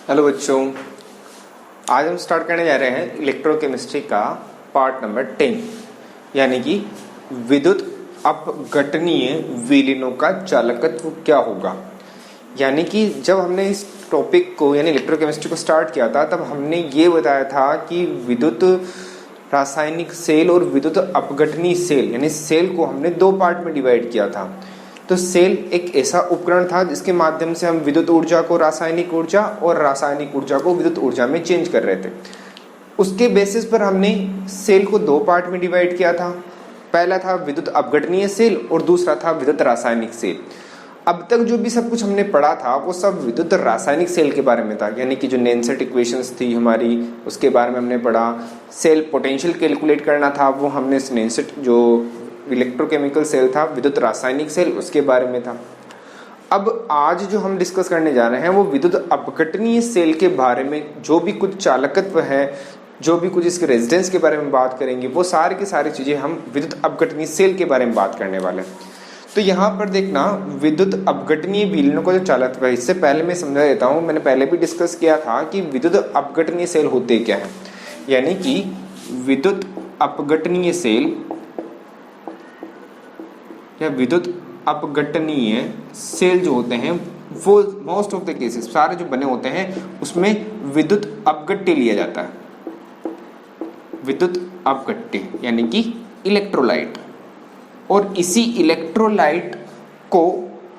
Hello बच्चों, आज हम स्टार्ट करने जा रहे हैं इलेक्ट्रोकेमिस्ट्री का पार्ट नंबर 10 यानी कि विद्युत अपघटनीय विलीनों का चालकत्व क्या होगा। यानी कि जब हमने इस टॉपिक को यानी इलेक्ट्रोकेमिस्ट्री को स्टार्ट किया था तब हमने ये बताया था कि विद्युत रासायनिक सेल और विद्युत अपघटनीय सेल यानी सेल को हमने दो पार्ट में डिवाइड किया था। तो सेल एक ऐसा उपकरण था जिसके माध्यम से हम विद्युत ऊर्जा को रासायनिक ऊर्जा और रासायनिक ऊर्जा को विद्युत ऊर्जा में चेंज कर रहे थे। उसके बेसिस पर हमने सेल को दो पार्ट में डिवाइड किया था। पहला था विद्युत अपघटनीय सेल और दूसरा था विद्युत रासायनिक सेल। अब तक जो भी सब कुछ हमने पढ़ा था वो सब विद्युत रासायनिक सेल के बारे में था, यानी कि जो नेनसेट इक्वेशंस थी हमारी उसके बारे में हमने पढ़ा। सेल पोटेंशियल कैलकुलेट करना था वो हमने नेनसेट जो इलेक्ट्रोकेमिकल सेल था विद्युत रासायनिक सेल उसके बारे में था। अब आज जो हम डिस्कस करने जा रहे हैं वो विद्युत अपघटनीय सेल के बारे में जो भी कुछ चालकत्व है, जो भी कुछ इसके रेजिस्टेंस के बारे में बात करेंगे, वो सारी की सारी चीजें हम विद्युत अपघटनीय सेल के बारे में बात करने वाले हैं। तो यहाँ पर देखना, विद्युत अपघटनीय विलीनों का जो चालकत्व है, इससे पहले मैं समझा देता हूँ। मैंने पहले भी डिस्कस किया था कि विद्युत अपघटनीय सेल होते क्या है। यानी कि विद्युत अपघटनीय सेल या विद्युत अपघटनीय सेल जो होते हैं वो मोस्ट ऑफ द केसेस सारे जो बने होते हैं उसमें विद्युत अपघट्य लिया जाता है। विद्युत अपघट्य यानी कि इलेक्ट्रोलाइट, और इसी इलेक्ट्रोलाइट को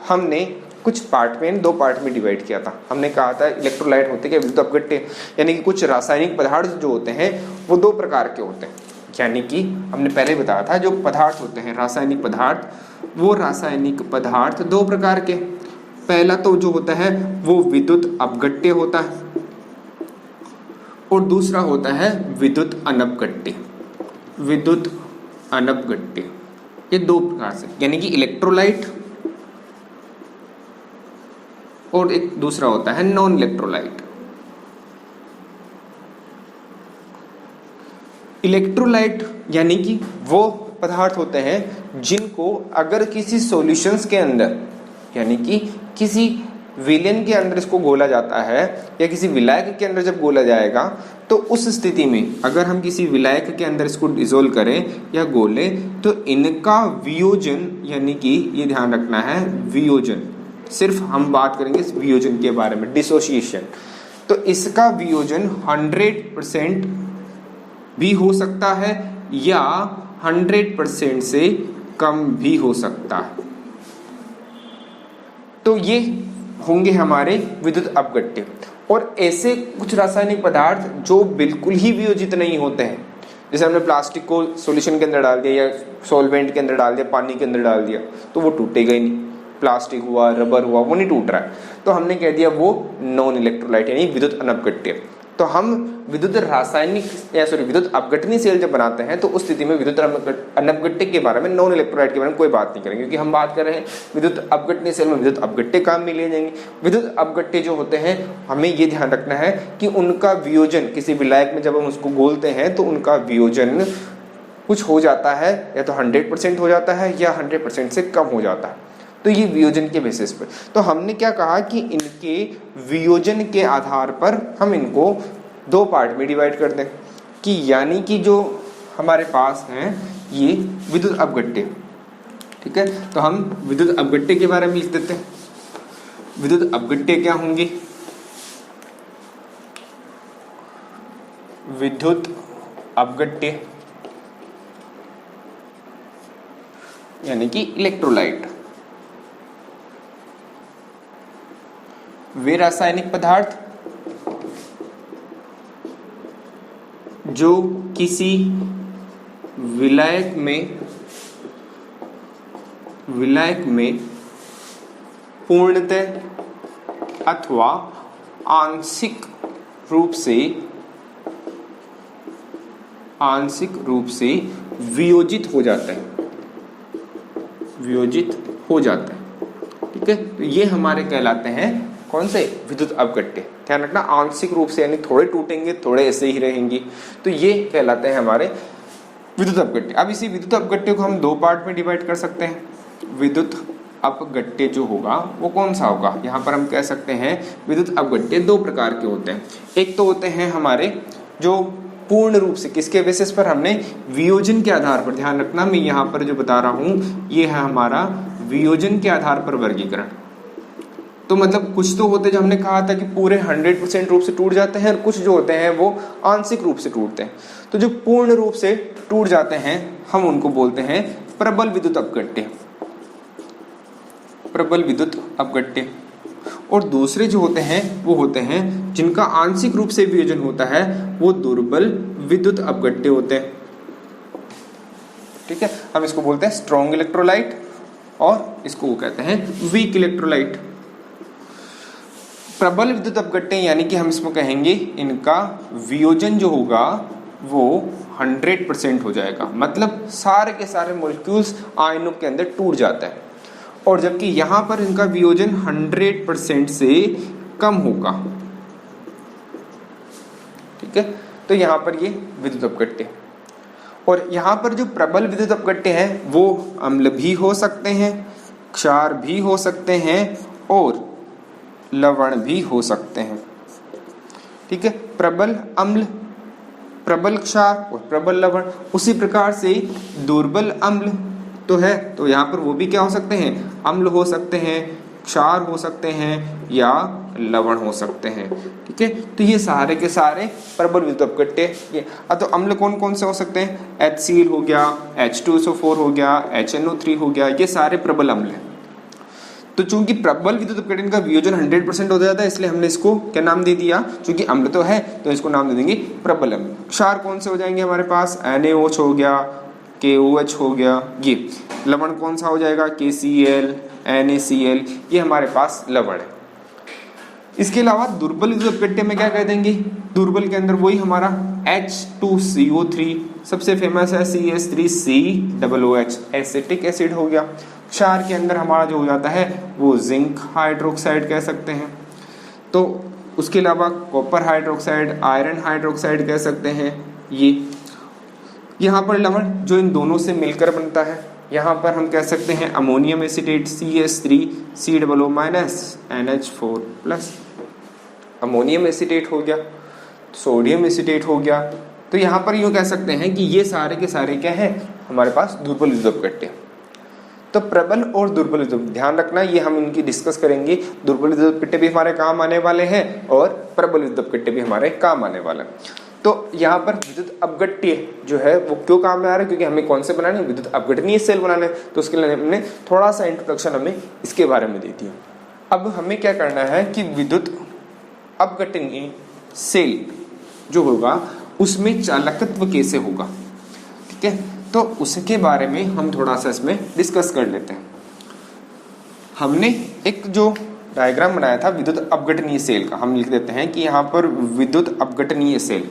हमने कुछ पार्ट में, दो पार्ट में डिवाइड किया था। हमने कहा था इलेक्ट्रोलाइट होते क्या, विद्युत अपघट्य यानी कि कुछ रासायनिक पदार्थ जो होते हैं वो दो प्रकार के होते हैं। यानी कि हमने पहले बताया था जो पदार्थ होते हैं रासायनिक पदार्थ, वो रासायनिक पदार्थ दो प्रकार के। पहला तो जो होता है वो विद्युत अपघट्य होता है और दूसरा होता है विद्युत अनपघट्य। विद्युत अनपघट्य ये दो प्रकार से, यानी कि इलेक्ट्रोलाइट और एक दूसरा होता है नॉन इलेक्ट्रोलाइट। इलेक्ट्रोलाइट यानी कि वो पदार्थ होते हैं जिनको अगर किसी सॉल्यूशंस के अंदर यानी कि किसी विलयन के अंदर इसको घोला जाता है या किसी विलायक के अंदर जब घोला जाएगा तो उस स्थिति में अगर हम किसी विलायक के अंदर इसको डिसोल्व करें या घोलें तो इनका वियोजन, यानी कि ये ध्यान रखना है वियोजन, सिर्फ हम बात करेंगे इस वियोजन के बारे में, डिसोसिएशन, तो इसका वियोजन 100% भी हो सकता है या 100% से कम भी हो सकता है। तो ये होंगे हमारे विद्युत अपघट्य। और ऐसे कुछ रासायनिक पदार्थ जो बिल्कुल ही वियोजित नहीं होते हैं, जैसे हमने प्लास्टिक को सॉल्यूशन के अंदर डाल दिया या सॉल्वेंट के अंदर डाल दिया, पानी के अंदर डाल दिया तो वो टूटेगा ही नहीं। प्लास्टिक हुआ, रबर हुआ, वो नहीं टूट रहा है, तो हमने कह दिया वो नॉन इलेक्ट्रोलाइट यानी विद्युत अनपघट्य। तो हम विद्युत विद्युत अपघटनीय सेल जब बनाते हैं तो उस स्थिति में विद्युत अनपघट्य के बारे में, नॉन इलेक्ट्रोलाइट के बारे में कोई बात नहीं करेंगे, क्योंकि हम बात कर रहे हैं विद्युत अपघटनीय सेल में विद्युत अपघट्य काम में लिए जाएंगे। विद्युत अपघट्य जो होते हैं हमें ये ध्यान रखना है कि उनका वियोजन किसी विलायक में जब हम उसको घोलते हैं तो उनका वियोजन कुछ हो जाता है, या तो 100% हो जाता है या 100% से कम हो जाता है। तो ये वियोजन के बेसिस पर, तो हमने क्या कहा कि इनके वियोजन के आधार पर हम इनको दो पार्ट में डिवाइड कर दें, कि यानी कि जो हमारे पास हैं ये विद्युत अपघट्य। ठीक है, तो हम विद्युत अपघट्य के बारे में लिख देते हैं। विद्युत अपघट्य क्या होंगे? विद्युत अपघट्य यानी कि इलेक्ट्रोलाइट वे रासायनिक पदार्थ जो किसी विलायक में पूर्णतः अथवा आंशिक रूप से वियोजित हो जाता है। ठीक है, तो ये हमारे कहलाते हैं कौन से? विद्युत अपघट्य। ध्यान रखना, आंशिक रूप से यानी थोड़े टूटेंगे, थोड़े ऐसे ही रहेंगे, तो ये कहलाते हैं हमारे विद्युत अपघट्य। अब इसी विद्युत अपघट्य को हम दो पार्ट में डिवाइड कर सकते हैं, विद्युत अपघट्य जो होगा वो कौन सा होगा। यहाँ पर हम कह सकते हैं विद्युत अपघट्य दो प्रकार के होते हैं। एक तो होते हैं हमारे जो पूर्ण रूप से किसके बेसिस पर, हमने वियोजन के आधार पर, ध्यान रखना मैं यहाँ पर जो बता रहा हूँ ये है हमारा वियोजन के आधार पर वर्गीकरण। तो मतलब कुछ तो होते जो हमने कहा था कि पूरे 100% रूप से टूट जाते हैं और कुछ जो होते हैं वो आंशिक रूप से टूटते हैं। तो जो पूर्ण रूप से टूट जाते हैं हम उनको बोलते हैं प्रबल विद्युत अपघट्य, प्रबल विद्युत अपघट्य। और दूसरे जो होते हैं वो होते हैं जिनका आंशिक रूप से वियोजन होता है, वो दुर्बल विद्युत अपघट्य होते हैं। ठीक है, हम इसको बोलते हैं स्ट्रॉन्ग इलेक्ट्रोलाइट और इसको वो कहते हैं वीक इलेक्ट्रोलाइट। प्रबल विद्युत अपघट्य यानी कि हम इसको कहेंगे इनका वियोजन जो होगा वो 100% हो जाएगा, मतलब सारे के सारे मॉलिक्यूल्स आयनों के अंदर टूट जाता है। और जबकि यहां पर इनका वियोजन 100% से कम होगा। ठीक है, तो यहां पर ये विद्युत अपघट्य। और यहां पर जो प्रबल विद्युत अपघट्य है वो अम्ल भी हो सकते हैं, क्षार भी हो सकते हैं और लवण भी हो सकते हैं। ठीक है, प्रबल अम्ल, प्रबल क्षार और प्रबल लवण। उसी प्रकार से दुर्बल अम्ल तो है, तो यहाँ पर वो भी क्या हो सकते हैं, अम्ल हो सकते हैं, क्षार हो सकते हैं या लवण हो सकते हैं। ठीक है, तो ये सारे के सारे प्रबल विद्युत अपघट्य। ये तो अम्ल कौन कौन से हो सकते हैं, HCl हो गया, H2SO4 हो गया, HNO3 हो गया, ये सारे प्रबल अम्ल हैं। तो चूंकि प्रबल विद्युत अपघटन का वियोजन 100% हो जाता है इसलिए हमने इसको क्या नाम दे दिया, चूंकि अम्ल तो है तो इसको नाम दे देंगे प्रबल अम्ल। क्षार कौन से हो जाएंगे हमारे पास, NaOH हो गया, KOH हो गया। ये लवण कौन सा हो जाएगा, KCl, NaCl, ये हमारे पास लवण है। इसके अलावा दुर्बल विद्युत अपघट्य में क्या कह देंगे, दुर्बल के अंदर वही हमारा H2CO3, सबसे फेमस है CH3COOH, एसिटिक एसिड हो गया। क्षार के अंदर हमारा जो हो जाता है वो जिंक हाइड्रोक्साइड कह सकते हैं। तो उसके अलावा कॉपर हाइड्रोक्साइड, आयरन हाइड्रोक्साइड कह सकते हैं। ये यहाँ पर लवण जो इन दोनों से मिलकर बनता है, यहाँ पर हम कह सकते हैं ammonium acetate CH3COO-NH4+, ammonium acetate हो गया, सोडियम एसिटेट हो गया। तो यहाँ पर यूँ कह सकते हैं कि ये सारे के सारे क्या है हमारे पास दुर्बल विद्युत अपघट्य। तो प्रबल और दुर्बल विद्युत, ध्यान रखना ये हम इनकी डिस्कस करेंगे। दुर्बल विद्युत अपघट्य भी हमारे काम आने वाले हैं और प्रबल विद्युत अपघट्य भी हमारे काम आने वाले हैं। तो यहाँ पर विद्युत अपघट्य जो है वो क्यों काम में आ रहा है, क्योंकि हमें कौन से बनाने हैं, विद्युत अपघटनीय सेल बनाने हैं। तो उसके लिए हमने थोड़ा सा इंट्रोडक्शन हमें इसके बारे में दे दिया। अब हमें क्या करना है कि विद्युत अपघटनीय सेल जो होगा उसमें चालकत्व कैसे होगा। ठीक है, तो उसके बारे में हम थोड़ा सा इसमें डिस्कस कर लेते हैं। हमने एक जो डायग्राम बनाया था विद्युत अपघटनीय सेल का, हम लिख देते हैं कि यहाँ पर विद्युत अपघटनीय सेल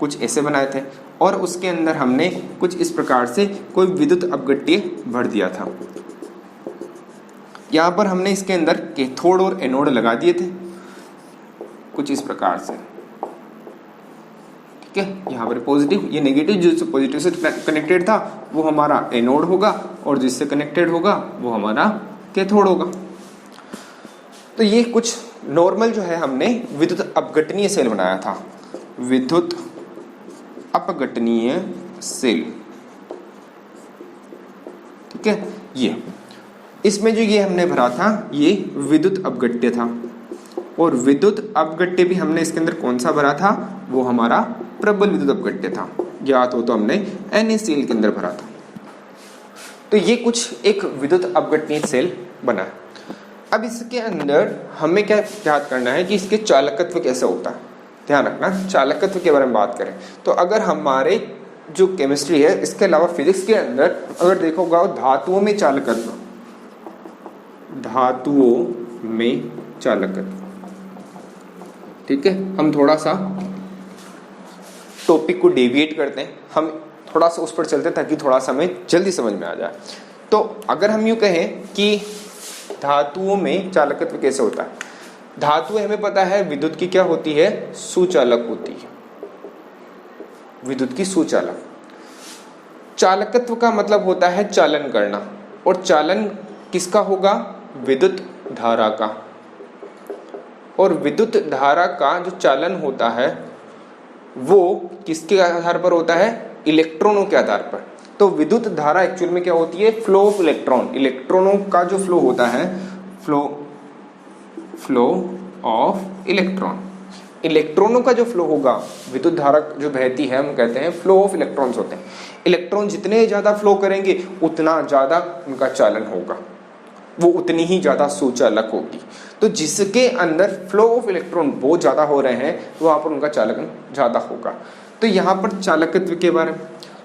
कुछ ऐसे बनाए थे और उसके अंदर हमने कुछ इस प्रकार से कोई विद्युत अपघट्य भर दिया था। यहाँ पर हमने इसके अंदर कैथोड और एनोड लगा दिए थे कुछ इस प्रकार से। ठीक है, यहाँ पर पॉजिटिव, ये नेगेटिव, जो पॉजिटिव से कनेक्टेड था वो हमारा एनोड होगा और जिससे कनेक्टेड होगा वो हमारा कैथोड होगा। तो ये कुछ नॉर्मल जो है हमने विद्युत अपघटनीय सेल बनाया था, विद्युत अपघटनीय सेल। ठीक है, ये इसमें जो ये हमने भरा था ये विद्युत अपघट्य था और विद्युत अपघट्य भी हमने इसके अंदर कौन सा भरा था, वो हमारा प्रबल विद्युत अपघट्य था। याद हो तो हमने NaCl के अंदर भरा था। तो ये कुछ एक विद्युत अपघटनीय सेल बना। अब इसके अंदर हमें क्या याद करना है कि इसके चालकत्व कैसे होता है। ध्यान रखना, चालकत्व के बारे में बात करें तो अगर हमारे जो केमिस्ट्री है इसके अलावा फिजिक्स के अंदर अगर देखोगा धातुओं में चालकत्व, धातुओं में चालकत्व। ठीक है, हम थोड़ा सा टॉपिक को डेविएट करते हैं, हम थोड़ा सा उस पर चलते हैं ताकि थोड़ा सा हमें जल्दी समझ में आ जाए। तो अगर हम यूं कहें कि धातुओं में चालकत्व कैसे होता है, धातु हमें पता है विद्युत की क्या होती है, सुचालक होती है, विद्युत की सुचालक। चालकत्व का मतलब होता है चालन करना, और चालन किसका होगा? विद्युत धारा का। और विद्युत धारा का जो चालन होता है वो किसके आधार पर होता है? इलेक्ट्रॉनों के आधार पर। तो विद्युत धारा एक्चुअल में क्या होती है? Flow of electron. इलेक्ट्रॉनों का जो फ्लो होता है, फ्लो ऑफ इलेक्ट्रॉन। इलेक्ट्रॉनों का जो फ्लो होगा, विद्युत धारा जो बहती है, हम कहते हैं फ्लो ऑफ इलेक्ट्रॉन्स होते हैं। इलेक्ट्रॉन जितने ज्यादा फ्लो करेंगे उतना ज्यादा उनका चालन होगा, वो उतनी ही ज्यादा सुचालक होगी। तो जिसके अंदर फ्लो ऑफ इलेक्ट्रॉन बहुत ज्यादा हो रहे हैं वहां पर उनका चालकन ज्यादा होगा। तो यहाँ पर चालकत्व के बारे में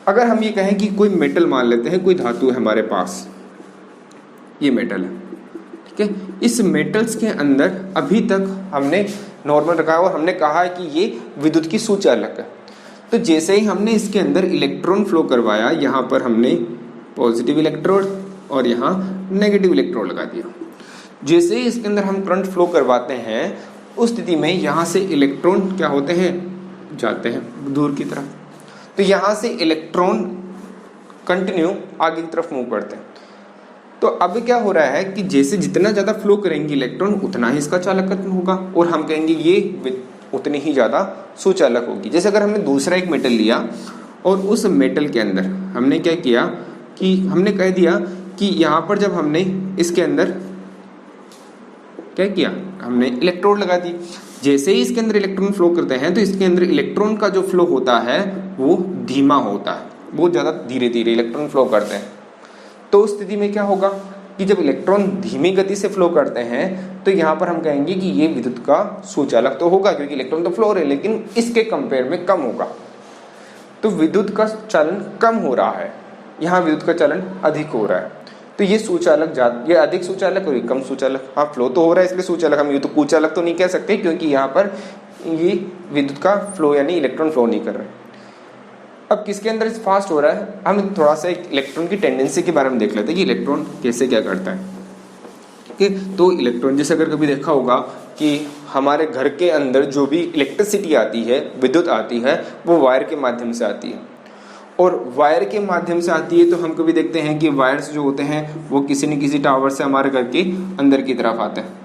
अगर हम ये कहें कि कोई मेटल मान लेते हैं, कोई धातु है हमारे पास, ये मेटल है, ठीक है। इस मेटल्स के अंदर अभी तक हमने नॉर्मल रखा है और हमने कहा है कि ये विद्युत की सुचालक है। तो जैसे ही हमने इसके अंदर इलेक्ट्रॉन फ्लो करवाया, यहाँ पर हमने पॉजिटिव इलेक्ट्रोड और यहाँ नेगेटिव इलेक्ट्रोड लगा दिया। जैसे ही इसके अंदर हम करंट फ्लो करवाते हैं उस स्थिति में यहाँ से इलेक्ट्रॉन क्या होते हैं? जाते हैं दूर की तरफ। तो यहाँ से इलेक्ट्रॉन कंटिन्यू आगे की तरफ मूव करते हैं। तो अब क्या हो रहा है कि जैसे जितना ज्यादा फ्लो करेंगे इलेक्ट्रॉन उतना ही इसका चालकत्व होगा और हम कहेंगे ये उतनी ही ज्यादा सुचालक होगी। जैसे अगर हमने दूसरा एक मेटल लिया और उस मेटल के अंदर हमने क्या किया कि हमने कह दिया कि यहाँ पर जब हमने इसके अंदर क्या किया, हमने इलेक्ट्रोड लगा दी। जैसे ही इसके अंदर इलेक्ट्रॉन फ्लो करते हैं तो इसके अंदर इलेक्ट्रॉन का जो फ्लो होता है वो धीमा होता है, बहुत ज्यादा धीरे धीरे इलेक्ट्रॉन फ्लो करते हैं। तो उस स्थिति में क्या होगा कि जब इलेक्ट्रॉन धीमी गति से फ्लो करते हैं तो यहाँ पर हम कहेंगे कि ये विद्युत का सुचालक तो होगा, क्योंकि इलेक्ट्रॉन तो फ्लो हो रहे हैं, लेकिन इसके कंपेयर में कम होगा। तो विद्युत का चालन कम हो रहा है, यहाँ विद्युत का चालन अधिक हो रहा है। तो ये सुचालक ये अधिक सुचालक और ये कम सुचालक। हाँ, फ्लो तो हो रहा है इसलिए सुचालक, हम ये तो कुचालक तो नहीं कह सकते, क्योंकि यहाँ पर ये विद्युत का फ्लो यानी इलेक्ट्रॉन फ्लो नहीं कर रहे। अब किसके अंदर फास्ट हो रहा है, हम थोड़ा सा इलेक्ट्रॉन की टेंडेंसी के बारे में देख लेते हैं कि इलेक्ट्रॉन कैसे क्या करता है। ठीक है, तो इलेक्ट्रॉन जैसे अगर कभी देखा होगा कि हमारे घर के अंदर जो भी इलेक्ट्रिसिटी आती है, विद्युत आती है, वो वायर के माध्यम से आती है। और वायर के माध्यम से आती है तो हम कभी देखते हैं कि वायर्स जो होते हैं वो किसी न किसी टावर से हमारे घर के अंदर की तरफ आते हैं।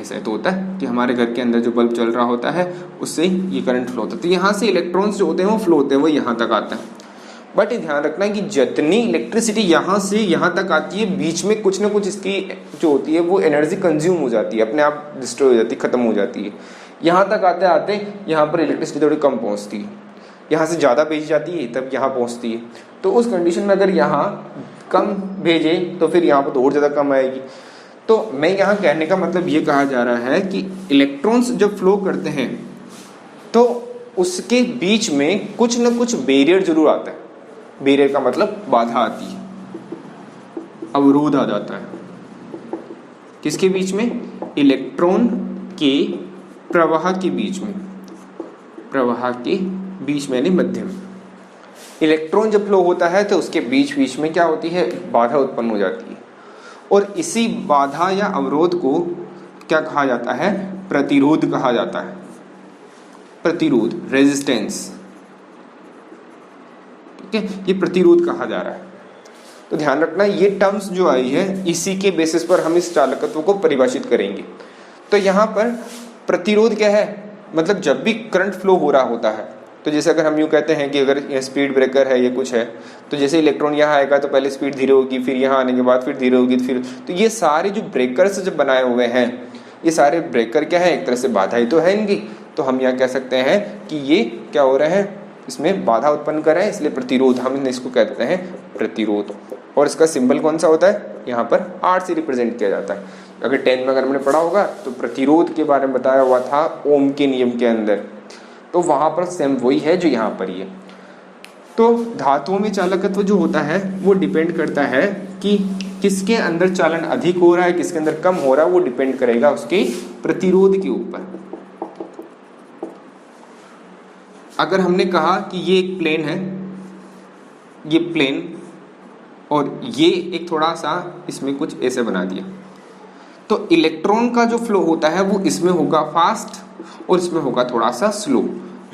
ऐसा तो होता है कि हमारे घर के अंदर जो बल्ब चल रहा होता है उससे ये करंट फ्लो होता है। तो यहाँ से इलेक्ट्रॉन्स जो होते हैं वो फ्लो होते हैं, वो यहाँ तक आते हैं। बट ये ध्यान रखना कि जितनी इलेक्ट्रिसिटी यहाँ से यहाँ तक आती है, बीच में कुछ ना कुछ इसकी जो होती है वो एनर्जी कंज्यूम हो जाती है, अपने आप डिस्ट्रॉय हो जाती है, खत्म हो जाती है। यहाँ तक आते आते यहाँ पर इलेक्ट्रिसिटी थोड़ी कम पहुँचती है, यहाँ से ज़्यादा भेजी जाती है तब यहाँ पहुँचती है। तो उस कंडीशन में अगर यहाँ कम भेजे तो फिर यहाँ पर तो और ज़्यादा कम आएगी। तो मैं यहाँ कहने का मतलब ये कहा जा रहा है कि इलेक्ट्रॉन्स जब फ्लो करते हैं तो उसके बीच में कुछ न कुछ बैरियर जरूर आता है। बैरियर का मतलब बाधा आती है, अवरोध आ जाता है। किसके बीच में? इलेक्ट्रॉन के प्रवाह के बीच में, प्रवाह के बीच में यानी मध्य में। इलेक्ट्रॉन जब फ्लो होता है तो उसके बीच बीच में क्या होती है? बाधा उत्पन्न हो जाती है। और इसी बाधा या अवरोध को क्या कहा जाता है? प्रतिरोध कहा जाता है। प्रतिरोध, रेजिस्टेंस, ठीक है, ये प्रतिरोध कहा जा रहा है। तो ध्यान रखना ये टर्म्स जो आई है इसी के बेसिस पर हम इस चालकत्व को परिभाषित करेंगे। तो यहाँ पर प्रतिरोध क्या है? मतलब जब भी करंट फ्लो हो रहा होता है, तो जैसे अगर हम यूँ कहते हैं कि अगर ये स्पीड ब्रेकर है, ये कुछ है, तो जैसे इलेक्ट्रॉन यहाँ आएगा तो पहले स्पीड धीरे होगी, फिर यहाँ आने के बाद फिर धीरे होगी, तो ये सारे जो ब्रेकर्स जब बनाए हुए हैं, ये सारे ब्रेकर क्या है? एक तरह से बाधा ही तो है इनकी। तो हम यहाँ कह सकते हैं कि ये क्या हो रहे हैं? इसमें बाधा उत्पन्न कर रहे हैं, इसलिए प्रतिरोध, हम इसको कहते हैं प्रतिरोध। और इसका सिंबल कौन सा होता है? यहाँ पर R से रिप्रेजेंट किया जाता है। अगर 10th में अगर हमने पढ़ा होगा तो प्रतिरोध के बारे में बताया हुआ था ओम के नियम के अंदर, तो वहां पर सेम वही है जो यहाँ पर ही है। तो धातुओं में चालकत्व जो होता है वो डिपेंड करता है कि किसके अंदर चालन अधिक हो रहा है, किसके अंदर कम हो रहा है, वो डिपेंड करेगा उसके प्रतिरोध के ऊपर। अगर हमने कहा कि ये एक प्लेन है, ये प्लेन, और ये एक थोड़ा सा इसमें कुछ ऐसे बना दिया, तो इलेक्ट्रॉन का जो फ्लो होता है वो इसमें होगा फास्ट और इसमें होगा थोड़ा सा स्लो।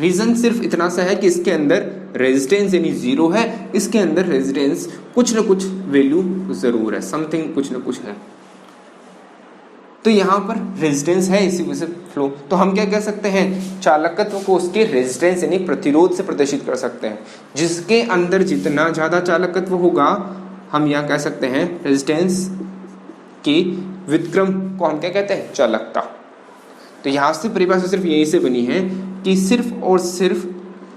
रीजन सिर्फ इतना सा है कि इसके अंदर रेजिस्टेंस यानी 0 है, इसके अंदर रेजिस्टेंस कुछ ना कुछ वैल्यू जरूर है, समथिंग कुछ ना कुछ है। तो यहाँ पर रेजिस्टेंस है, इसी वजह से फ्लो। तो हम क्या कह सकते हैं, चालकत्व को उसके रेजिस्टेंस यानी प्रतिरोध से प्रदर्शित कर सकते हैं। जिसके अंदर जितना ज्यादा चालकत्व होगा, हम यहाँ कह सकते हैं रेजिस्टेंस की व्युत्क्रम को हम क्या कहते हैं, चालकता। तो यहाँ से परिभाषा सिर्फ यही से बनी है कि सिर्फ और सिर्फ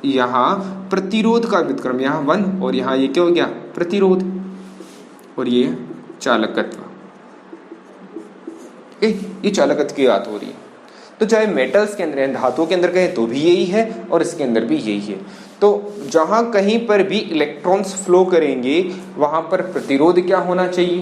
यहाँ प्रतिरोध का व्युत्क्रम, यहाँ 1 और यहाँ ये क्या हो गया, प्रतिरोध, और ये चालकत्व। ये चालकत्व की बात हो रही है। तो चाहे मेटल्स के अंदर है, धातुओं के अंदर कहें तो भी यही है और इसके अंदर भी यही है। तो जहां कहीं पर भी इलेक्ट्रॉन्स फ्लो करेंगे वहां पर प्रतिरोध क्या होना चाहिए,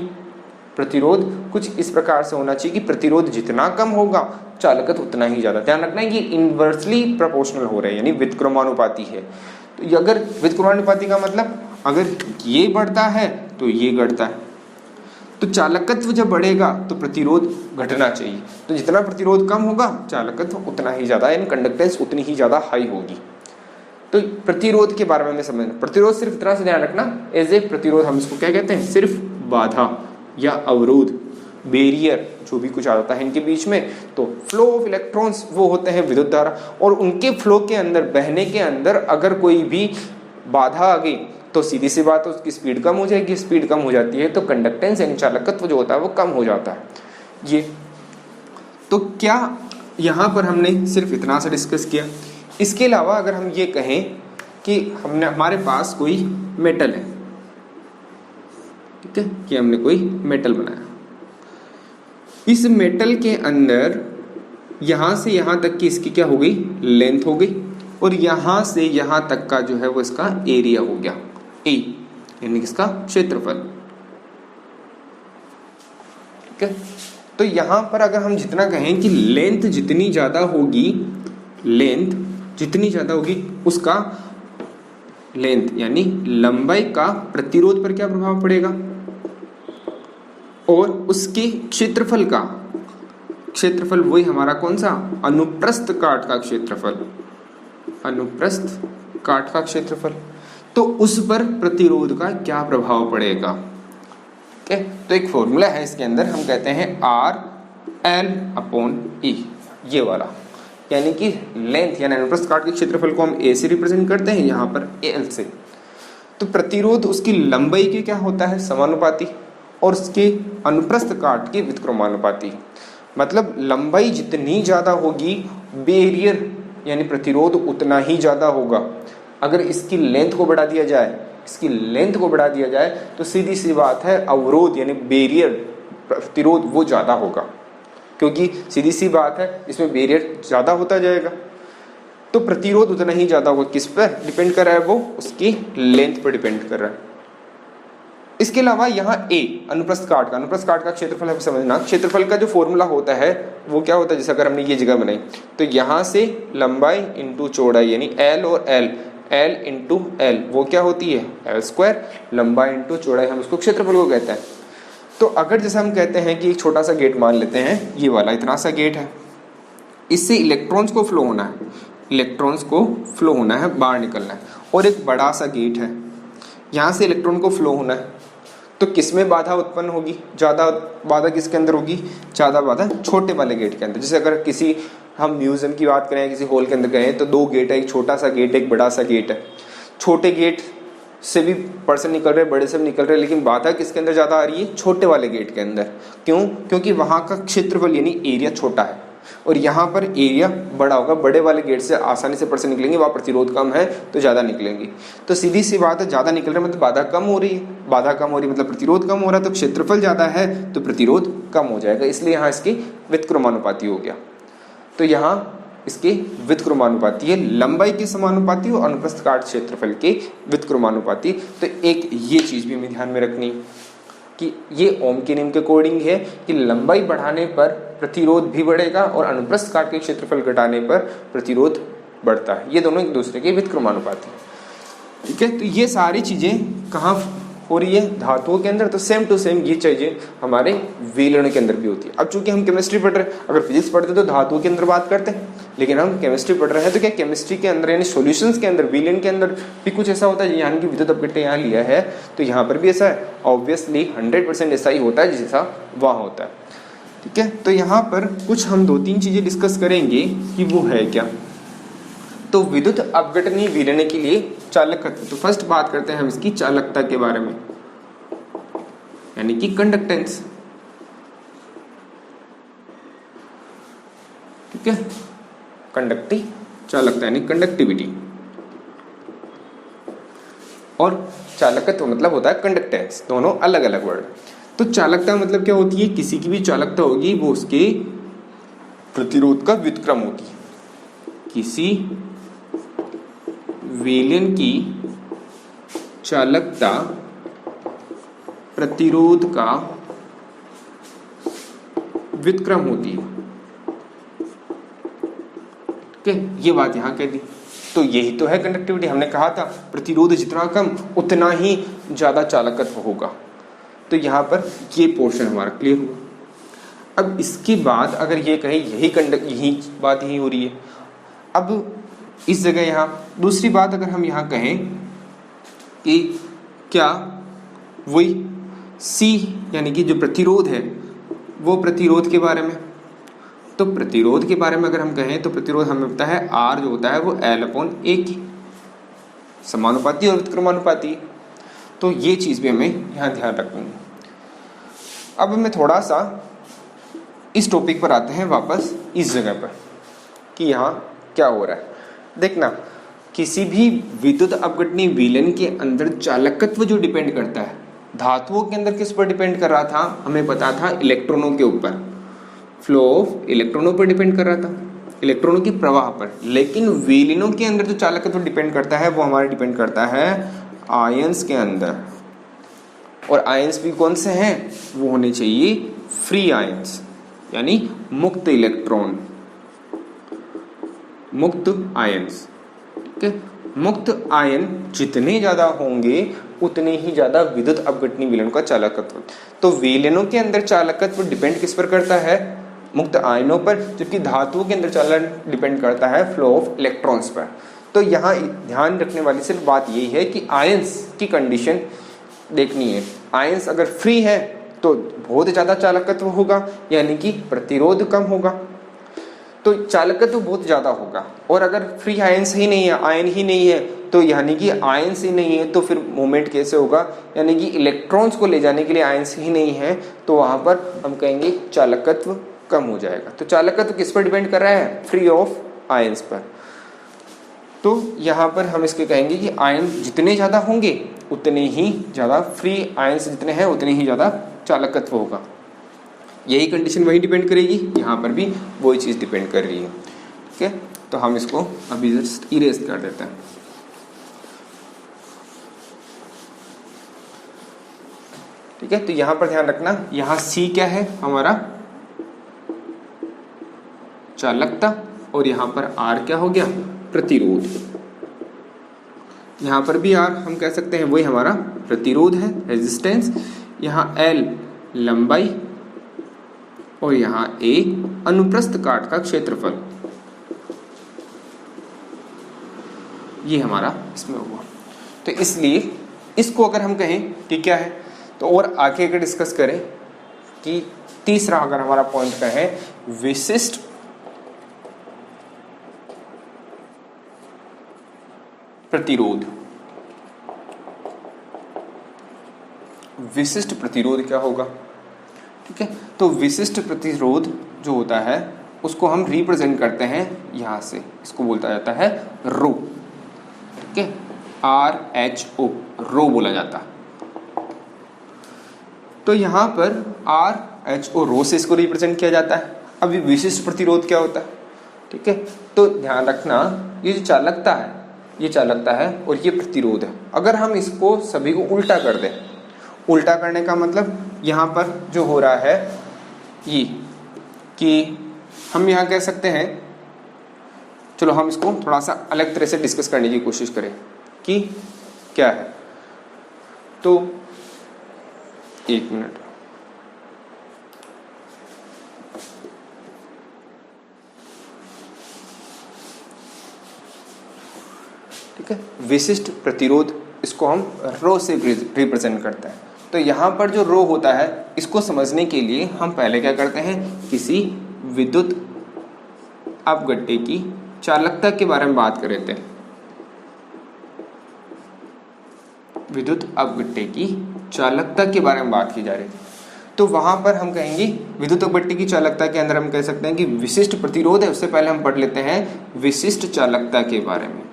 प्रतिरोध कुछ इस प्रकार से होना चाहिए कि प्रतिरोध जितना कम होगा चालकत्व उतना ही ज्यादा। ध्यान रखना है ये इनवर्सली प्रोपोर्शनल हो रहा है, यानी व्युत्क्रमानुपाती है। तो अगर व्युत्क्रमानुपाती का मतलब अगर ये बढ़ता है तो ये घटता है, तो चालकत्व जब बढ़ेगा तो प्रतिरोध घटना चाहिए। तो जितना प्रतिरोध कम होगा चालकत्व उतना ही ज्यादा, यानी कंडक्टेंस उतनी ही ज्यादा हाई होगी। तो प्रतिरोध के बारे में समझना, प्रतिरोध सिर्फ इतना से ध्यान रखना, एज ए प्रतिरोध हम इसको क्या कहते हैं, सिर्फ बाधा या अवरोध, बैरियर जो भी कुछ आ जाता है इनके बीच में। तो फ्लो ऑफ इलेक्ट्रॉन्स वो होते हैं विद्युत धारा, और उनके फ्लो के अंदर, बहने के अंदर अगर कोई भी बाधा आ गई तो सीधी सी बात है उसकी स्पीड कम हो जाएगी। स्पीड कम हो जाती है तो कंडक्टेंस यानी चालकत्व जो होता है वो कम हो जाता है। ये तो क्या यहाँ पर हमने सिर्फ इतना सा डिस्कस किया। इसके अलावा अगर हम ये कहें कि हमारे पास कोई मेटल है, ठीक है, कि हमने कोई मेटल बनाया, इस मेटल के अंदर यहां से यहां तक की इसकी क्या हो गई, लेंथ हो गई, और यहां से यहां तक का जो है वो इसका एरिया हो गया, ए यानी इसका क्षेत्रफल, ठीक है। तो यहां पर अगर हम जितना कहें कि लेंथ जितनी ज्यादा होगी, लेंथ जितनी ज्यादा होगी उसका लेंथ यानी लंबाई का प्रतिरोध पर क्या प्रभाव पड़ेगा, और उसके क्षेत्रफल का, क्षेत्रफल वही हमारा कौन सा, अनुप्रस्थ काट का क्षेत्रफल, अनुप्रस्थ काट का क्षेत्रफल, तो उस पर प्रतिरोध का क्या प्रभाव पड़ेगा। ठीक है, तो एक फॉर्मूला है इसके अंदर, हम कहते हैं RL/E, ये वाला, यानी कि लेंथ यानी अनुप्रस्थ काट के क्षेत्रफल को हम A से रिप्रेजेंट करते हैं, यहाँ पर L से। तो प्रतिरोध उसकी लंबाई के क्या होता है, समानुपाती, और उसके अनुप्रस्थ काट के व्युत्क्रमानुपाती। मतलब लंबाई जितनी ज्यादा होगी बैरियर यानी प्रतिरोध उतना ही ज्यादा होगा। अगर इसकी लेंथ को बढ़ा दिया जाए, इसकी लेंथ को बढ़ा दिया जाए तो सीधी सी बात है अवरोध यानी बैरियर प्रतिरोध वो ज्यादा होगा, क्योंकि सीधी सी बात है इसमें बैरियर ज्यादा होता जाएगा तो प्रतिरोध उतना ही ज्यादा होगा। किस पर डिपेंड कर रहा है, वो उसकी लेंथ पर डिपेंड कर रहा है। इसके अलावा यहाँ A अनुप्रस्थ काट का, अनुप्रस्थ काट का क्षेत्रफल है समझना, क्षेत्रफल का जो फॉर्मूला होता है वो क्या होता है, जैसे अगर हमने ये जगह बनाई तो यहाँ से लंबाई इंटू चौड़ाई यानी L और L इंटू L वो क्या होती है L², लंबाई इंटू चौड़ाई हम उसको क्षेत्रफल को कहते हैं। तो अगर जैसे हम कहते हैं कि एक छोटा सा गेट मान लेते हैं, ये वाला इतना सा गेट है, इससे इलेक्ट्रॉन्स को फ्लो होना है, इलेक्ट्रॉन्स को फ्लो होना है, बाहर निकलना है, और एक बड़ा सा गेट है, यहाँ से इलेक्ट्रॉन को फ्लो होना है, तो किसमें बाधा उत्पन्न होगी, ज्यादा बाधा किसके अंदर होगी, ज्यादा बाधा छोटे वाले गेट के अंदर। जैसे अगर किसी हम म्यूजियम की बात करें, किसी हॉल के अंदर गए तो 2 गेट है, एक छोटा सा गेट, एक बड़ा सा गेट है। छोटे गेट से भी पर्सन निकल रहे, बड़े से भी निकल रहे, लेकिन बाधा किसके अंदर ज्यादा आ रही है, छोटे वाले गेट के अंदर। क्यों, क्योंकि वहां का क्षेत्रफल यानी एरिया छोटा है, और यहाँ पर एरिया बड़ा होगा। बड़े वाले गेट से आसानी से पर्सन निकलेंगे, वहाँ प्रतिरोध कम है तो ज़्यादा निकलेंगे। तो सीधी सी बात है, ज़्यादा निकल रहे मतलब बाधा कम हो रही है, बाधा कम हो रही मतलब प्रतिरोध कम हो रहा है, तो क्षेत्रफल ज़्यादा है तो प्रतिरोध कम हो जाएगा, इसलिए यहाँ इसकी व्युत्क्रमानुपाती हो गया। तो यहाँ इसके व्युत्क्रमानुपाती है, लंबाई के समानुपाती और अनुप्रस्थ काट क्षेत्रफल के व्युत्क्रमानुपाती। तो एक ये चीज़ भी हमें ध्यान में रखनी कि ये ओम के नियम के अकॉर्डिंग है कि लंबाई बढ़ाने पर प्रतिरोध भी बढ़ेगा और अनुप्रस्थ काट के क्षेत्रफल घटाने पर प्रतिरोध बढ़ता है। ये दोनों एक दूसरे के व्युत्क्रमानुपाती। ठीक है, तो ये सारी चीजें कहाँ हो रही है धातुओं के अंदर, तो सेम टू सेम ये चीजें हमारे विलयन के अंदर भी होती है। अब चूंकि हम केमिस्ट्री पढ़ रहे हैं, अगर फिजिक्स पढ़ते तो धातुओं के अंदर बात करते हैं, लेकिन हम केमिस्ट्री पढ़ रहे हैं तो क्या केमिस्ट्री के अंदर यानी सॉल्यूशंस के अंदर विलयन के अंदर भी कुछ ऐसा होता है, यानी कि विद्युत अपघटन यहाँ लिया है तो यहाँ पर भी ऐसा है, ऑब्वियसली 100% ऐसा ही होता है जैसा वहाँ होता है। ठीक है, तो यहाँ पर कुछ हम 2-3 चीजें डिस्कस करेंगे कि वो है क्या। तो विद्युत अपघटनीय विलयन के लिए चालकत्व, तो फर्स्ट बात करते हैं हम इसकी चालकता के बारे में, यानी कि कंडक्टेंस। ठीक है, कंडक्टिव चालकता यानी कंडक्टिविटी, और चालकत्व मतलब होता है कंडक्टेंस, दोनों अलग अलग वर्ड। तो चालकता मतलब क्या होती है, किसी की भी चालकता होगी वो उसके प्रतिरोध का व्युत्क्रम होती है। किसी विलयन की चालकता प्रतिरोध का व्युत्क्रम होती है। ठीक है, ये बात यहां कह दी। तो यही तो है कंडक्टिविटी, हमने कहा था प्रतिरोध जितना कम उतना ही ज्यादा चालकत्व होगा। तो यहां पर ये पोर्शन हमारा क्लियर हुआ। अब इसके बाद अगर ये कहे यही बात यही हो रही है, अब इस जगह यहां दूसरी बात अगर हम यहां कहें कि क्या वही C यानी कि जो प्रतिरोध है वो प्रतिरोध के बारे में, तो प्रतिरोध के बारे में अगर हम कहें तो प्रतिरोध हमें पता है R जो होता है वो L/A की समानुपाती और व्युत्क्रमानुपाती। तो ये चीज भी हमें यहाँ ध्यान रखनी है। अब हमें थोड़ा सा इस टॉपिक पर आते हैं वापस इस जगह पर कि यहाँ क्या हो रहा है। देखना, किसी भी विद्युत अपघटनीय विलयन के अंदर चालकत्व जो डिपेंड करता है, धातुओं के अंदर किस पर डिपेंड कर रहा था, हमें पता था इलेक्ट्रॉनों के ऊपर, फ्लो ऑफ इलेक्ट्रॉनों पर डिपेंड कर रहा था, इलेक्ट्रॉनों के प्रवाह पर। लेकिन विलयनों के अंदर जो चालकत्व डिपेंड करता है वो हमारा डिपेंड करता है आयंस के अंदर, और आयंस भी कौन से हैं, वो होने चाहिए फ्री आयंस यानी मुक्त इलेक्ट्रॉन, मुक्त आयंस। ठीक है, मुक्त आयन जितने ज्यादा होंगे उतने ही ज्यादा विद्युत अपघटनीय विलयन का चालकत्व। तो विलयनों के अंदर चालकत्व डिपेंड किस पर करता है, मुक्त आयनों पर, जबकि धातुओं के अंदर चालन डिपेंड करता है फ्लो ऑफ इलेक्ट्रॉन्स पर। तो यहाँ ध्यान रखने वाली सिर्फ बात यही है कि आयंस की कंडीशन देखनी है। आयंस अगर फ्री है तो बहुत ज्यादा चालकत्व होगा, यानी कि प्रतिरोध कम होगा, तो चालकत्व बहुत ज्यादा होगा। और अगर फ्री आयंस ही नहीं है, आयन ही नहीं है, तो यानी कि आयंस ही नहीं है तो फिर मूवमेंट कैसे होगा, यानी कि इलेक्ट्रॉन्स को ले जाने के लिए आयंस ही नहीं है, तो वहां पर हम कहेंगे चालकत्व कम हो जाएगा। तो चालकत्व किस पर डिपेंड कर रहा है, फ्री ऑफ आयंस पर। तो यहाँ पर हम इसके कहेंगे कि आयन जितने ज्यादा होंगे उतने ही ज्यादा, फ्री आयंस जितने हैं उतने ही ज्यादा चालकत्व होगा। यही कंडीशन वही डिपेंड करेगी, यहाँ पर भी वही चीज डिपेंड कर रही है। ठीक है, तो हम इसको अभी जस्ट इरेज कर देते हैं। ठीक है, तो यहाँ पर ध्यान रखना, यहाँ C क्या है हमारा चालकता, और यहाँ पर R क्या हो गया, प्रतिरोध। यहाँ पर भी R हम कह सकते हैं वही हमारा प्रतिरोध है, रेजिस्टेंस। यहाँ L लंबाई और यहाँ A अनुप्रस्थ काट का क्षेत्रफल, ये हमारा इसमें हुआ। तो इसलिए इसको अगर हम कहें कि क्या है, तो और आगे अगर डिस्कस करें कि तीसरा अगर हमारा पॉइंट का है विशिष्ट प्रतिरोध। विशिष्ट प्रतिरोध क्या होगा, ठीक है, तो विशिष्ट प्रतिरोध जो होता है उसको हम रिप्रेजेंट करते हैं यहां से, इसको बोलता जाता है रो। ठीक है, RHO, रो बोला जाता है। तो यहां पर RHO रो से इसको रिप्रेजेंट किया जाता है। अभी विशिष्ट प्रतिरोध क्या होता है, ठीक है, तो ध्यान रखना, ये जो चालकता है ये चालकता है और ये प्रतिरोध है। अगर हम इसको सभी को उल्टा कर दें, उल्टा करने का मतलब यहाँ पर जो हो रहा है ये कि हम यहाँ कह सकते हैं, चलो हम इसको थोड़ा सा अलग तरह से डिस्कस करने की कोशिश करें कि क्या है। तो एक मिनट। ठीक है, विशिष्ट प्रतिरोध इसको हम रो से रिप्रेजेंट करते हैं। तो यहाँ पर जो रो होता है इसको समझने के लिए हम पहले क्या करते हैं, किसी विद्युत अपघट्य की चालकता के बारे में बात कर रहे थे। विद्युत अपघट्य की चालकता के बारे में बात की जा रही थी। तो वहां पर हम कहेंगे विद्युत अपघट्य की चालकता के अंदर हम कह सकते हैं कि विशिष्ट प्रतिरोध है, उससे पहले हम पढ़ लेते हैं विशिष्ट चालकता के बारे में।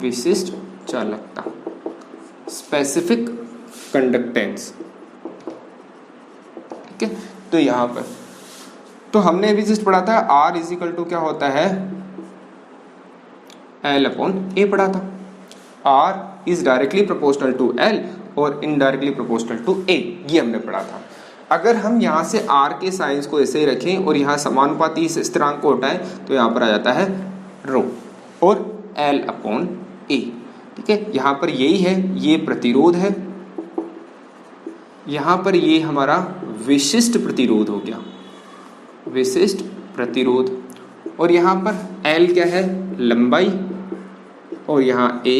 विशिष्ट चालकता, स्पेसिफिक कंडक्टेंस। ठीक है, तो यहां पर तो हमने विशिष्ट पढ़ा था R इजिकल टू क्या होता है, L अपॉन A पढ़ा था। R is directly proportional to L और इनडायरेक्टली प्रोपोर्शनल टू A, ये हमने पढ़ा था। अगर हम यहाँ से R के साइंस को ऐसे ही रखें और यहाँ समानुपाती स्थिरांक को हटाएं तो यहाँ पर आ जाता है रो और L अपॉन A। ठीक है, यहाँ पर यही है, ये प्रतिरोध है, यहाँ पर ये हमारा विशिष्ट प्रतिरोध हो गया, विशिष्ट प्रतिरोध। और यहाँ पर L क्या है, लंबाई, और यहाँ A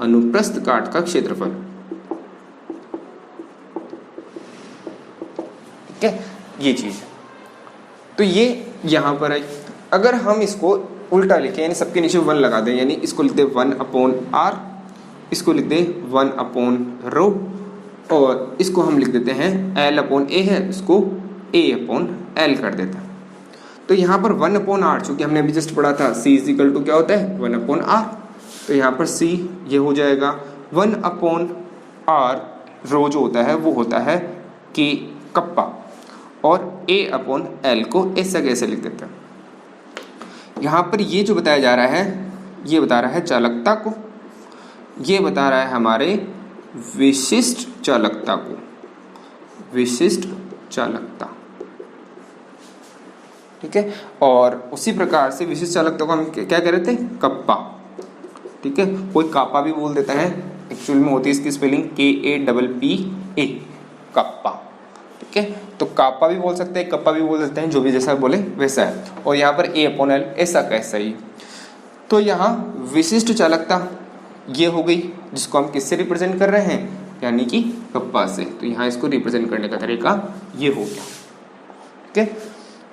अनुप्रस्थ काट का क्षेत्रफल। ठीक है, ये चीज। तो ये यहाँ पर है। अगर हम इसको उल्टा लिखें, यानी सबके नीचे 1 लगा दें, यानी इसको लिख दें 1 अपॉन R, इसको लिख दें 1 अपॉन रो, और इसको हम लिख देते हैं L अपॉन A है, इसको A अपॉन L कर देते हैं। तो यहाँ पर 1 अपॉन R, चूंकि हमने अभी जस्ट पढ़ा था C इजिकल टू क्या होता है 1 अपॉन R, तो यहाँ पर C ये हो जाएगा 1 अपॉन R, रो जो होता है वो होता है K कप्पा, और A अपॉन L को ऐसा कैसे लिख देते हैं। यहाँ पर ये जो बताया जा रहा है, ये बता रहा है चालकता को, ये बता रहा है हमारे विशिष्ट चालकता को, विशिष्ट चालकता। ठीक है, और उसी प्रकार से विशिष्ट चालकता को हम क्या कह रहे थे, कप्पा। ठीक है, कोई कापा भी बोल देता है, एक्चुअल में होती है इसकी स्पेलिंग KAPPA, कप्पा। ठीक है, तो कापा भी बोल सकते हैं, कप्पा भी बोल सकते हैं, जो भी जैसा बोले वैसा है। और यहाँ पर A अपॉन L ऐसा कैसा ही। तो यहाँ विशिष्ट चालकता ये हो गई, जिसको हम किससे रिप्रेजेंट कर रहे हैं, यानी कि कप्पा से। तो यहाँ इसको रिप्रेजेंट करने का तरीका ये हो गया। ठीक है,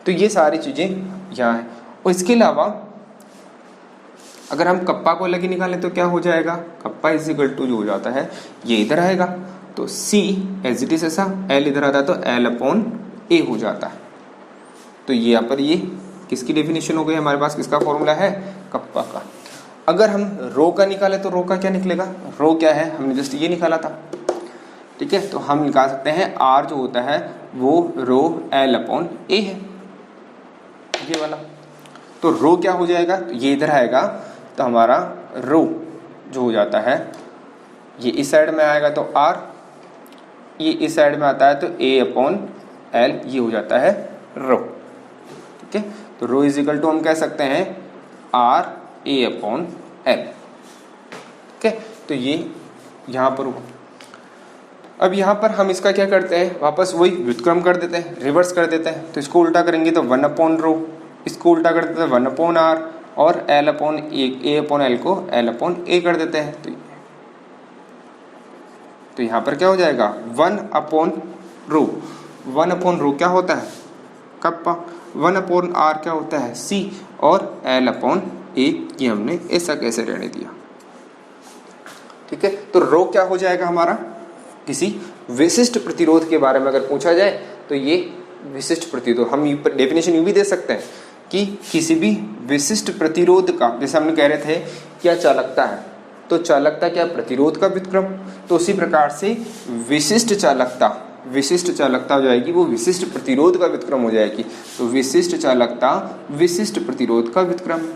तो ये सारी चीजें यहाँ है। और इसके अलावा अगर हम कप्पा को अलग ही निकालें तो क्या हो जाएगा, कप्पा इज इक्वल टू जो हो जाता है ये इधर आएगा, तो C एज इट इज ऐसा, L इधर आता है तो L अपॉन A हो जाता है। तो ये यहाँ पर ये किसकी डेफिनेशन हो गई हमारे पास, किसका फॉर्मूला है, कप्पा का। अगर हम रो का निकाले तो रो का क्या निकलेगा, रो क्या है, हमने जस्ट ये निकाला था। ठीक है, तो हम निकाल सकते हैं R जो होता है वो रो L अपॉन A है, ये वाला। तो रो क्या हो जाएगा, तो ये इधर आएगा, तो हमारा रो जो हो जाता है ये इस साइड में आएगा तो R, ये इस साइड में आता है तो A अपॉन L, ये हो जाता है रो। ठीक है, तो रो इज इक्वल टू हम कह सकते हैं R A अपॉन L। ठीक है, तो ये यहाँ पर होगा। अब यहाँ पर हम इसका क्या करते हैं, वापस वही व्युत्क्रम कर देते हैं, रिवर्स कर देते हैं। तो इसको उल्टा करेंगे तो 1 अपॉन रो, इसको उल्टा कर देते हैं 1 अपॉन R, और L upon A upon L को L अपॉन A कर देते हैं। तो यहाँ पर क्या हो जाएगा 1 अपॉन रो, 1 अपॉन रो क्या होता है, कप्पा, 1 अपॉन R क्या होता है C, और L अपॉन A, ये हमने ऐसा कैसे रहने दिया। ठीक है, तो रो क्या हो जाएगा हमारा, किसी विशिष्ट प्रतिरोध के बारे में अगर पूछा जाए तो ये विशिष्ट प्रतिरोध, हम डेफिनेशन यूं भी दे सकते हैं कि किसी भी विशिष्ट प्रतिरोध का, जैसे हमने कह रहे थे क्या चालकता है, तो चालकता क्या प्रतिरोध का व्युत्क्रम, तो उसी प्रकार से विशिष्ट चालकता, विशिष्ट चालकता हो जाएगी वो विशिष्ट प्रतिरोध का व्युत्क्रम हो जाएगी। तो विशिष्ट चालकता विशिष्ट प्रतिरोध का व्युत्क्रम,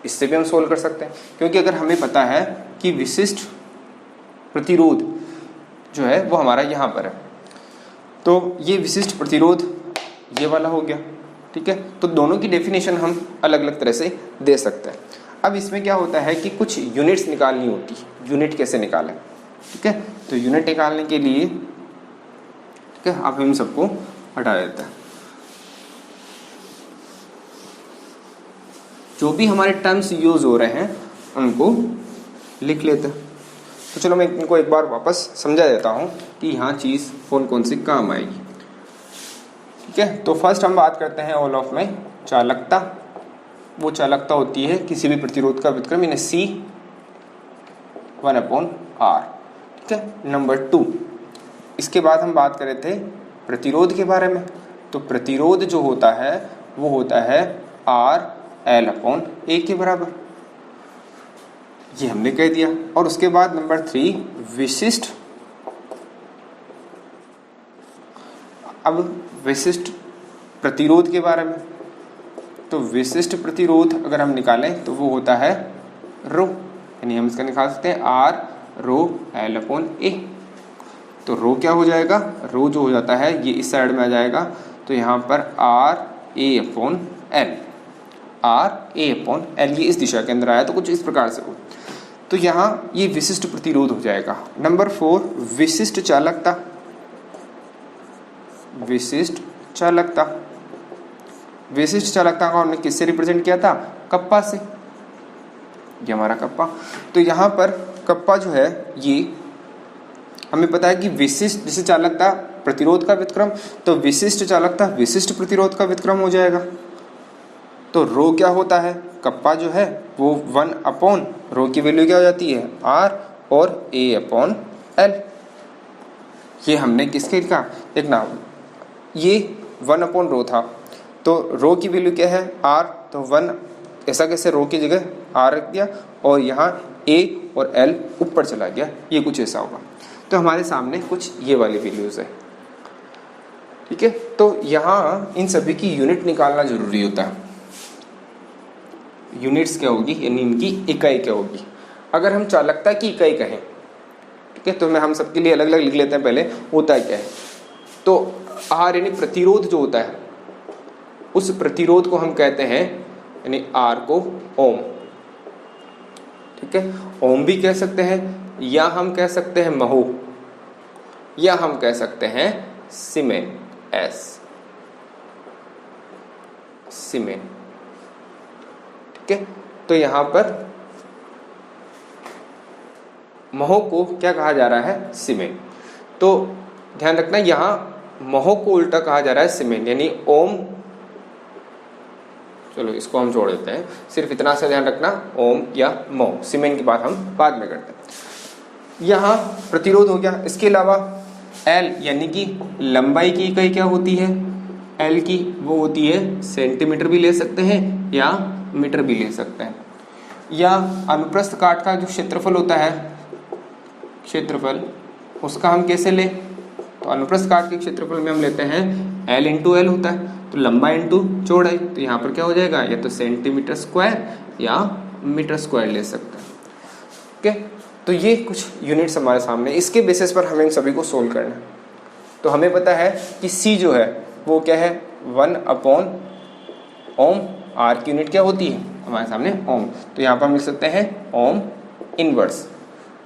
इससे भी हम सोल्व कर सकते हैं, क्योंकि अगर हमें पता है कि विशिष्ट प्रतिरोध जो है वो हमारा यहाँ पर है, तो ये विशिष्ट प्रतिरोध ये वाला हो गया। ठीक है, तो दोनों की डेफिनेशन हम अलग अलग तरह से दे सकते हैं। अब इसमें क्या होता है कि कुछ यूनिट्स निकालनी होती है, यूनिट कैसे निकालें। ठीक है, तो यूनिट निकालने के लिए ठीक है आप इन सबको हटा देते हैं। जो भी हमारे टर्म्स यूज हो रहे हैं उनको लिख लेते हैं। तो चलो मैं इनको एक बार वापस समझा देता हूँ कि यहाँ चीज़ कौन कौन सी काम आएगी। ठीक है, तो फर्स्ट हम बात करते हैं ऑल ऑफ में चालकता। वो चालकता होती है किसी भी प्रतिरोध का व्युत्क्रम यानी C 1/R। ठीक है, नंबर 2। इसके बाद हम बात कर रहे थे प्रतिरोध के बारे में। तो प्रतिरोध जो होता है वो होता है RL/A के बराबर, ये हमने कह दिया। और उसके बाद नंबर 3 विशिष्ट। अब विशिष्ट प्रतिरोध के बारे में, तो विशिष्ट प्रतिरोध अगर हम निकालें तो वो होता है रो, यानी हम इसका निकाल सकते हैं R(ρL/A)। तो रो क्या हो जाएगा, रो जो हो जाता है ये इस साइड में आ जाएगा, तो यहाँ पर RA/L, RA/L ये इस दिशा के अंदर आया, तो कुछ इस प्रकार से हो। तो यहाँ ये विशिष्ट प्रतिरोध हो जाएगा। नंबर 4 विशिष्ट चालकता। विशिष्ट चालकता, विशिष्ट चालकता को हमने किससे रिप्रेजेंट किया था, कप्पा से, ये हमारा कप्पा। तो यहाँ पर कप्पा जो है ये हमें पता है कि विशिष्ट, जैसे चालकता प्रतिरोध का व्युत्क्रम, तो विशिष्ट चालकता विशिष्ट प्रतिरोध का व्युत्क्रम हो जाएगा। तो रो क्या होता है, कप्पा जो है वो 1 रो की वैल्यू क्या हो जाती है R और A/L। ये हमने किसके लिखा, देखना ये 1 रो था, तो रो की वैल्यू क्या है R, तो 1 ऐसा कैसे रो की जगह R रख दिया और यहाँ A और L ऊपर चला गया, ये कुछ ऐसा होगा। तो हमारे सामने कुछ ये वाली वैल्यूज है। ठीक है, तो यहाँ इन सभी की यूनिट निकालना जरूरी होता है। यूनिट्स क्या होगी, यानी इनकी इकाई क्या होगी। अगर हम चालकता की इकाई कहें, ठीक है, तो मैं हम सबके लिए अलग अलग लिख लेते हैं। पहले होता है क्या है, तो R यानी प्रतिरोध जो होता है, उस प्रतिरोध को हम कहते हैं, यानी R को ओम। ठीक है, ओम भी कह सकते हैं, या हम कह सकते हैं महो, या हम कह सकते हैं सीमेन, S सीमेन। ठीक है, तो यहां पर महो को क्या कहा जा रहा है, सीमेन। तो ध्यान रखना यहां महो को उल्टा कहा जा रहा है सीमेन, यानी ओम। चलो इसको हम जोड़ देते हैं, सिर्फ इतना सा ध्यान रखना, ओम या मो। सीमेन की बात हम बाद में करते हैं। यहाँ प्रतिरोध हो गया। इसके अलावा L यानी कि लंबाई की इकाई क्या होती है, L की वो होती है सेंटीमीटर भी ले सकते हैं या मीटर भी ले सकते हैं। या अनुप्रस्थ काट का जो क्षेत्रफल होता है, क्षेत्रफल, उसका हम कैसे ले, तो अनुप्रस्थ काट के क्षेत्रफल में हम लेते हैं L × L होता है, तो लंबाई इंटू चौड़ाई। तो यहाँ पर क्या हो जाएगा, या तो सेंटीमीटर स्क्वायर या मीटर स्क्वायर ले सकते हैं। ओके, तो ये कुछ यूनिट्स हमारे सामने, इसके बेसिस पर हमें इन सभी को सोल्व करना है। तो हमें पता है कि C जो है वो क्या है 1/ओम। R की यूनिट क्या होती है हमारे सामने ओम, तो यहाँ पर हम लिख सकते हैं ओम इनवर्स।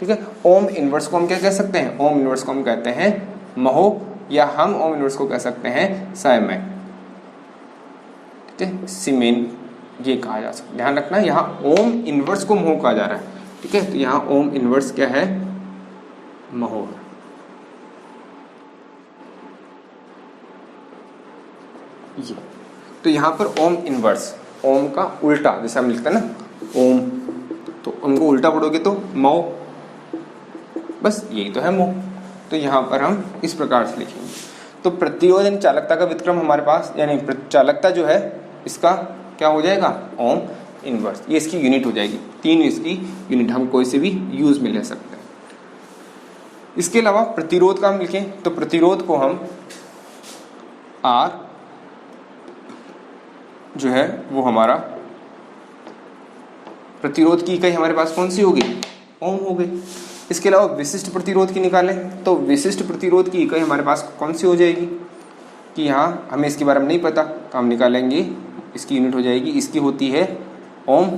ठीक है, ओम इनवर्स को हम क्या कह सकते हैं, ओम इनवर्स को हम कहते हैं महो, या हम ओम इनवर्स को कह सकते हैं साइमेन। ठीक है, सीमेन ये कहा जा सकता है। ध्यान रखना यहाँ ओम इनवर्स को महो कहा जा रहा है। ठीक है, तो यहाँ ओम इनवर्स क्या है, महो। ये तो यहाँ पर ओम इनवर्स, ओम का उल्टा, जैसे हम लिखते हैं ना ओम, तो उनको उल्टा पढ़ोगे तो मो, बस यही तो है मो। तो यहाँ पर हम इस प्रकार से लिखेंगे। तो प्रतिरोध यानी चालकता का व्युत्क्रम हमारे पास, यानी चालकता जो है इसका क्या हो जाएगा, ओम इनवर्स, ये इसकी यूनिट हो जाएगी। 3 इसकी यूनिट हम कोई से भी यूज में ले सकते हैं। इसके अलावा प्रतिरोध का हम लिखें, तो प्रतिरोध को हम R जो है वो हमारा प्रतिरोध की इकाई हमारे पास कौन सी होगी, ओम हो गई। इसके अलावा विशिष्ट प्रतिरोध की निकालें, तो विशिष्ट प्रतिरोध की इकाई हमारे पास कौन सी हो जाएगी, कि यहाँ हमें इसके बारे में नहीं पता, तो हम निकालेंगे, इसकी यूनिट हो जाएगी, इसकी होती है ओम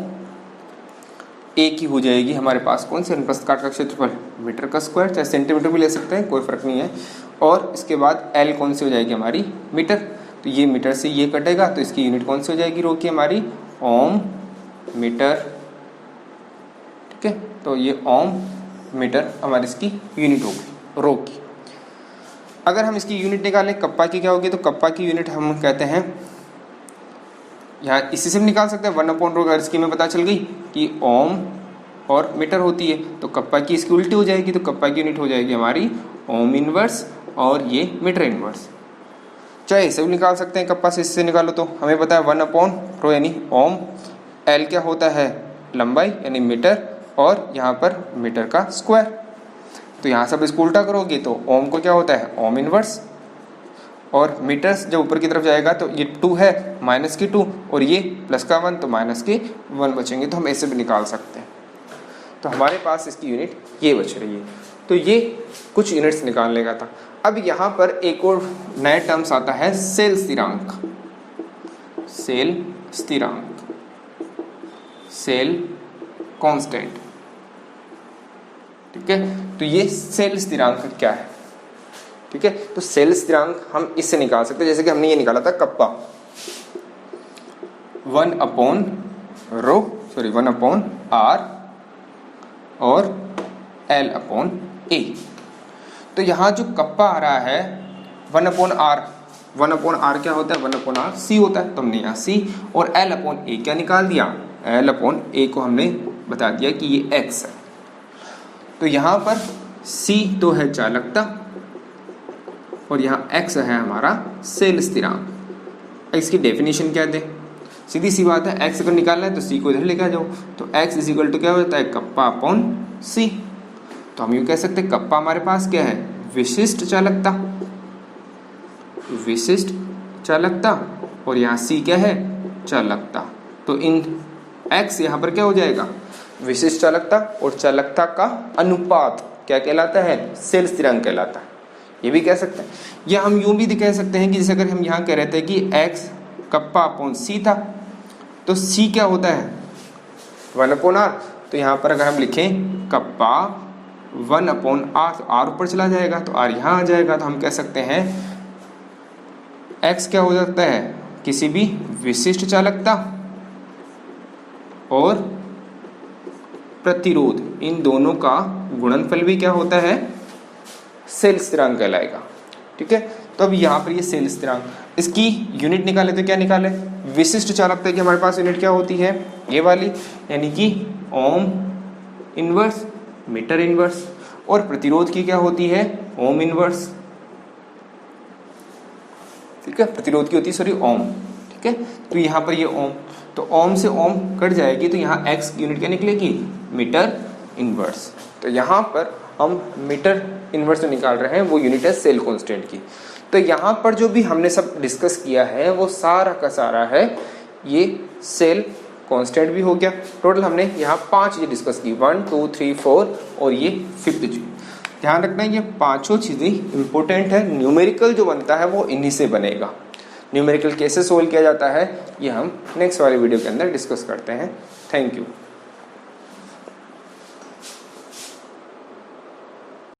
एक ही हो जाएगी हमारे पास कौन से अनुप्रस्थ काट का क्षेत्रफल मीटर का स्क्वायर, चाहे सेंटीमीटर भी ले सकते हैं, कोई फर्क नहीं है। और इसके बाद एल कौन सी हो जाएगी हमारी मीटर, तो ये मीटर से ये कटेगा तो इसकी यूनिट कौन सी हो जाएगी रो की हमारी ओम मीटर। ठीक है, तो ये ओम मीटर हमारी इसकी यूनिट होगी रो की। अगर हम इसकी यूनिट निकालें कप्पा की क्या होगी, तो कप्पा की यूनिट हम कहते हैं, यहाँ इसी से भी निकाल सकते हैं 1/रो, अगर इसकी में पता चल गई कि ओम और मीटर होती है तो कप्पा की इसकी उल्टी हो जाएगी, तो कप्पा की यूनिट हो जाएगी हमारी ओम इनवर्स और ये मीटर इनवर्स। चाहे इसे भी निकाल सकते हैं, कप्पा से इससे निकालो तो हमें पता है 1/रो यानी ओम, एल क्या होता है लंबाई यानी मीटर, और यहाँ पर मीटर का स्क्वायर। तो यहाँ सब इसको उल्टा करोगे तो ओम को क्या होता है ओम इनवर्स, और मीटर्स जब ऊपर की तरफ जाएगा तो ये 2 है माइनस की 2 और ये प्लस का 1 तो माइनस के 1 बचेंगे, तो हम ऐसे भी निकाल सकते हैं। तो हमारे पास इसकी यूनिट ये बच रही है। तो ये कुछ यूनिट्स निकालने का था। अब यहाँ पर एक और नया टर्म्स आता है सेल स्थिरांक, सेल स्थिरांक, सेल कांस्टेंट। ठीक है, तो ये सेल स्थिरांक क्या है। ठीक है, तो सेल स्थिरांक हम इससे निकाल सकते हैं, जैसे कि हमने ये निकाला था कप्पा 1/r और L/A। तो यहाँ जो कप्पा आ रहा है 1/r क्या होता है 1/r c होता है, तो हमने यहाँ c और L/A क्या निकाल दिया, L/A को हमने बता दिया कि ये x है। तो यहाँ पर c तो है चालकता और यहाँ x है हमारा सेल स्थिरांक। x की डेफिनेशन क्या दे, सीधी सी बात है, x अगर निकालना है तो c को इधर लेके आ जाओ, तो x इक्वल टू क्या होता है कप्पा अपॉन c। तो हम यूँ कह सकते हैं कप्पा हमारे पास क्या है विशिष्ट चालकता, विशिष्ट चालकता, और यहाँ c क्या है चालकता। तो इन x यहाँ पर क्या हो जाएगा विशिष्ट चालकता, और चालकता का अनुपात क्या कहलाता है सेल स्थिरांक कहलाता है, ये भी कह सकते हैं। या हम यूं भी कह सकते हैं कि जैसे अगर हम यहाँ कह रहे थे कि x कप्पा अपॉन c था, तो c क्या होता है 1/r, तो यहाँ पर अगर हम लिखें कप्पा 1/r, तो r ऊपर चला जाएगा तो r यहाँ आ जाएगा, तो हम कह सकते हैं x क्या हो सकता है किसी भी विशिष्ट चालकता और प्रतिरोध, इन दोनों का गुणनफल भी क्या होता है सेल स्थिरांक कहलाएगा। ठीक है, तो अब यहाँ पर ये सेल स्थिरांक, इसकी यूनिट निकाले तो क्या निकाले, विशिष्ट चालकता की हमारे पास यूनिट क्या होती है ये वाली, यानी कि ओम इनवर्स मीटर इनवर्स, और प्रतिरोध की क्या होती है ओम इनवर्स। ठीक है, प्रतिरोध की होती है सॉरी ओम। ठीक है, तो यहाँ पर ये ओम, तो ओम से ओम कट जाएगी तो यहाँ x की यूनिट क्या निकलेगी मीटर इनवर्स। तो यहाँ पर हम मीटर इनवर्स जो निकाल रहे हैं वो यूनिट है सेल कांस्टेंट की। तो यहाँ पर जो भी हमने सब डिस्कस किया है वो सारा का सारा है ये सेल कांस्टेंट भी हो गया। टोटल हमने यहाँ 5 चीजें डिस्कस की, 1 2 3 4 और ये 5th चीज। ध्यान रखना ये पांचों चीजें इंपॉर्टेंट है, न्यूमेरिकल जो बनता है वो इन्हीं से बनेगा। न्यूमेरिकल कैसे सोल्व किया जाता है ये हम नेक्स्ट वाले वीडियो के अंदर डिस्कस करते हैं। Thank you.